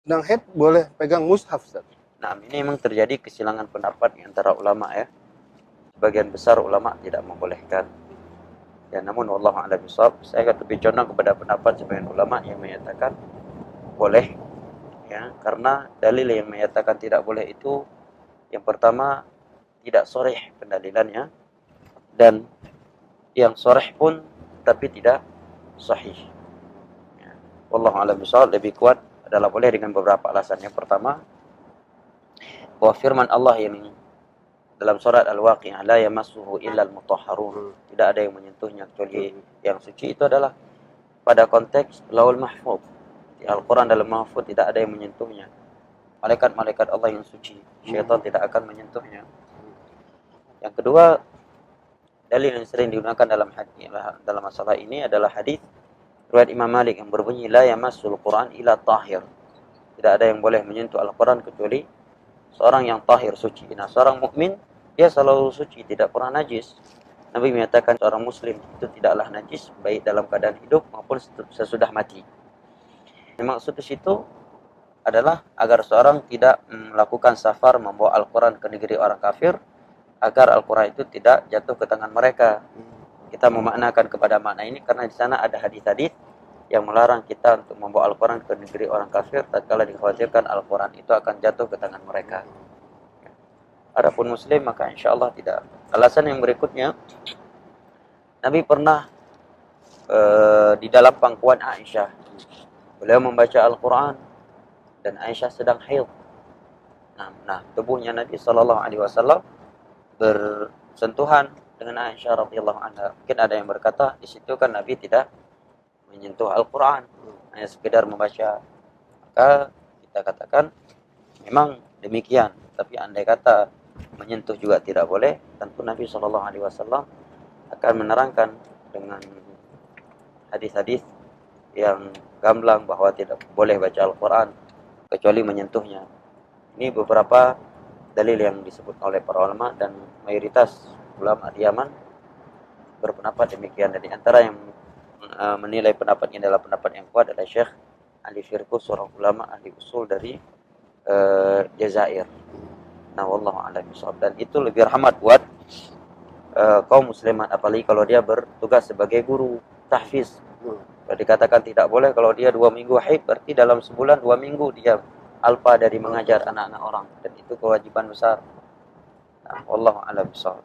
sedang haid boleh pegang mushaf, Ustaz? Nah, ini memang terjadi kesilangan pendapat antara ulama ya. Sebagian besar ulama tidak membolehkan. Ya, namun wallahu a'lam bishawab, saya akan lebih condong kepada pendapat sebagian ulama yang menyatakan boleh, ya, karena dalil yang menyatakan tidak boleh itu yang pertama tidak sharih pendalilannya, dan yang sharih pun tapi tidak sahih. Ya. Wallahu a'lam bishawab, lebih kuat adalah boleh dengan beberapa alasan. Yang pertama, bahwa firman Allah yang dalam surat Al-Waqi'ah, la yamassuhu illa al-mutahharun, tidak ada yang menyentuhnya kecuali yang suci, itu adalah pada konteks Laul Mahfuz. Di Al-Quran dalam Mahfuz tidak ada yang menyentuhnya. Malaikat-malaikat Allah yang suci, syaitan tidak akan menyentuhnya. Yang kedua, dalil yang sering digunakan dalam masalah ini adalah hadis riwayat Imam Malik yang berbunyi, la yamassul Quran illa tahir. Tidak ada yang boleh menyentuh Al-Quran kecuali seorang yang tahir, suci. Nah, seorang mukmin dia selalu suci, tidak pernah najis. Nabi menyatakan seorang muslim itu tidaklah najis baik dalam keadaan hidup maupun sesudah mati. Maksud di situ adalah agar seorang tidak melakukan safar membawa Al-Quran ke negeri orang kafir, agar Al-Quran itu tidak jatuh ke tangan mereka. Kita memaknakan kepada makna ini karena di sana ada hadis-hadis yang melarang kita untuk membawa Al-Quran ke negeri orang kafir tatkala dikhawatirkan Al-Quran itu akan jatuh ke tangan mereka. Adapun muslim maka insya Allah tidak. Alasan yang berikutnya, Nabi pernah di dalam pangkuan Aisyah, beliau membaca Al-Quran dan Aisyah sedang haid. Nah, tubuhnya Nabi SAW bersentuhan dengan Aisyah radhiyallahu anha. Mungkin ada yang berkata di situ kan Nabi tidak menyentuh Al-Quran, hanya sekedar membaca. Maka kita katakan memang demikian. Tapi andai kata menyentuh juga tidak boleh, tentu Nabi SAW akan menerangkan dengan hadis-hadis yang gamblang bahwa tidak boleh baca Al-Quran kecuali menyentuhnya. Ini beberapa dalil yang disebut oleh para ulama, dan mayoritas ulama di Yaman berpendapat demikian. Dan di antara yang menilai pendapat ini adalah pendapat yang kuat adalah Syekh Ali Firkus, seorang ulama ahli usul dari Jazair. Nah, wallahu a'lam bishawab. Dan itu lebih rahmat buat kaum muslimat, apalagi kalau dia bertugas sebagai guru tahfiz. Kalau dikatakan tidak boleh kalau dia 2 minggu haid, berarti dalam sebulan 2 minggu dia alpa dari mengajar anak-anak orang, dan itu kewajiban besar. Nah, wallahu a'lam bishawab.